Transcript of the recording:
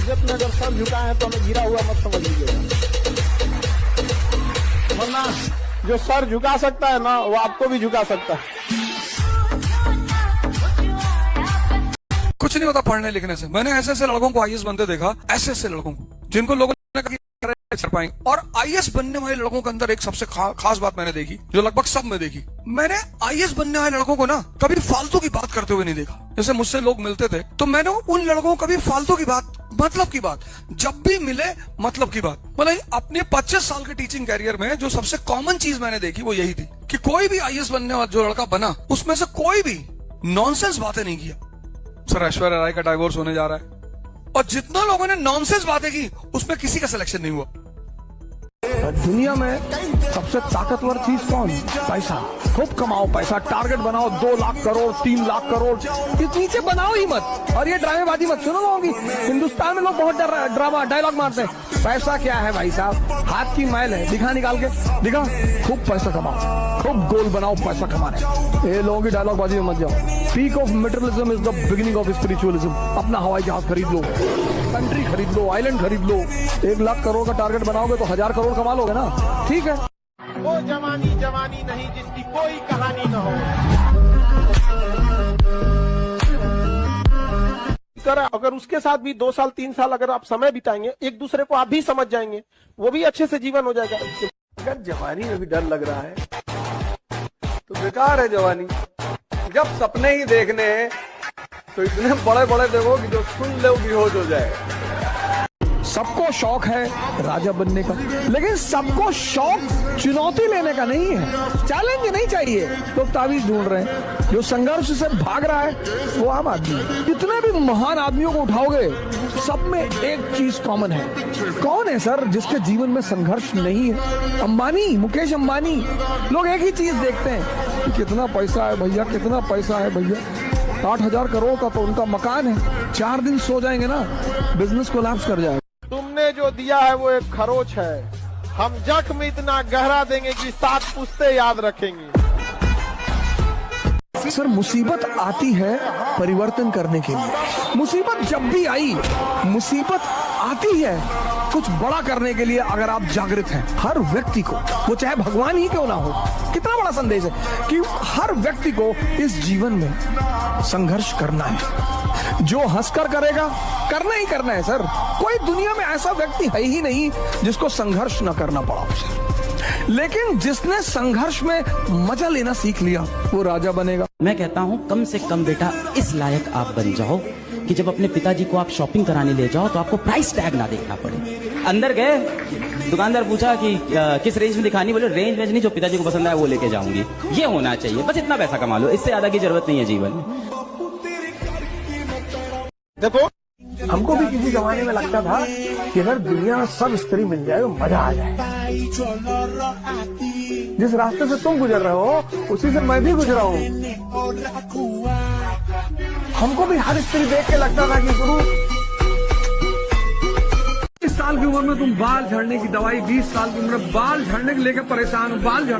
इज्जत में अगर सर झुका है तो हमें गिरा हुआ मत समझ लीजिएगा, वरना जो सर झुका सकता है ना वो आपको भी झुका सकता है। कुछ नहीं होता पढ़ने लिखने से। मैंने ऐसे ऐसे लड़कों को आईएएस बनते देखा, ऐसे ऐसे लड़कों को जिनको लोगों ने कहा कर पाएंगे। और आईएएस बनने वाले लड़कों के अंदर एक सबसे खास बात मैंने देखी, जो लगभग सब में देखी। मैंने आईएएस बनने वाले लड़कों को ना कभी फालतू की बात करते हुए नहीं देखा। जैसे मुझसे लोग मिलते थे तो मैंने उन लड़कों को कभी फालतू की बात, मतलब की बात, जब भी मिले मतलब की बात। मतलब अपने 25 साल के टीचिंग कैरियर में जो सबसे कॉमन चीज मैंने देखी वो यही थी कि कोई भी आईएएस बनने वाला जो लड़का बना उसमें से कोई भी नॉनसेंस बातें नहीं किया। सर ऐश्वर्या राय का डाइवोर्स होने जा रहा है और जितना लोगों ने नॉनसेंस बातें की उसमें किसी का सिलेक्शन नहीं हुआ। दुनिया में सबसे ताकतवर चीज कौन? पैसा। खूब कमाओ पैसा, टारगेट बनाओ 2 लाख करोड़ 3 लाख करोड़, इस नीचे बनाओ ही मत। और ये ड्रामेबाजी मत सुनो लोगों की। हिंदुस्तान में लोग बहुत ड्रामा डायलॉग मारते हैं। पैसा क्या है भाई साहब? हाथ की मैल है, दिखा निकाल के दिखा। खूब पैसा कमाओ, खूब गोल बनाओ पैसा कमाने। ये लोगों की डायलॉग बाजी में मत जाओ। Peak of materialism is the beginning of spiritualism. अपना हवाई जहाज खरीद लो, कंट्री खरीद लो, आइलैंड खरीद लो। 1 लाख करोड़ का टारगेट बनाओगे तो 1000 करोड़ कमा लोगे ना। ठीक है। वो जवानी जवानी नहीं जिसकी कोई कहानी न हो। अगर उसके साथ भी 2 साल 3 साल अगर आप समय बिताएंगे, एक दूसरे को आप भी समझ जाएंगे, वो भी अच्छे से जीवन हो जाएगा। अगर जवानी में भी डर लग रहा है तो बेकार है जवानी। जब सपने ही देखने हैं तो इतने बड़े बड़े देखो कि जो सुन ले बेहोश हो जाए। सबको शौक है राजा बनने का, लेकिन सबको शौक चुनौती लेने का नहीं है। चैलेंज नहीं चाहिए। लोग तावीज ढूंढ रहे हैं। जो संघर्ष से भाग रहा है वो आम आदमी है। जितने भी महान आदमियों को उठाओगे सब में एक चीज कॉमन है। कौन है सर जिसके जीवन में संघर्ष नहीं है? अंबानी, मुकेश अंबानी। लोग एक ही चीज देखते हैं कि कितना पैसा है भैया, कितना पैसा है भैया। 8000 करोड़ का तो उनका मकान है। 4 दिन सो जाएंगे ना, बिजनेस कोलैप्स कर जाएगा। तुमने जो दिया है वो एक खरोच है। हम जख्म इतना गहरा देंगे कि 7 पुश्ते याद रखेंगे। सर मुसीबत आती है परिवर्तन करने के लिए। मुसीबत जब भी आई, मुसीबत आती है कुछ बड़ा करने के लिए। अगर आप जागृत हैं, हर व्यक्ति को, वो चाहे भगवान ही क्यों ना हो, कितना बड़ा संदेश है कि हर व्यक्ति को इस जीवन में संघर्ष करना है। जो हंसकर करेगा, करना ही करना है सर। कोई दुनिया में ऐसा व्यक्ति है ही नहीं जिसको संघर्ष न करना पड़ा उसे। लेकिन जिसने संघर्ष में मजा लेना सीख लिया वो राजा बनेगा। मैं कहता हूँ कम से कम बेटा इस लायक आप बन जाओ कि जब अपने पिताजी को आप शॉपिंग कराने ले जाओ तो आपको प्राइस टैग ना देखना पड़े। अंदर गए, दुकानदार पूछा कि किस रेंज में दिखानी, बोले रेंज नहीं, जो पिताजी को पसंद आया वो लेके जाऊंगी। ये होना चाहिए, बस इतना पैसा कमा लो, इससे ज्यादा की जरूरत नहीं है जीवन में। देखो, हमको भी किसी जमाने में लगता था कि अगर दुनिया में सब स्त्री मिल जाए तो मजा आ जाए। जिस रास्ते से तुम गुजर रहे हो उसी से मैं भी गुजरा हूँ। हमको भी हर स्त्री देख के लगता था कि गुरु, 20 साल की उम्र में तुम बाल झड़ने की दवाई, 20 साल की उम्र में बाल झड़ने के लेकर परेशान हो, बाल झड़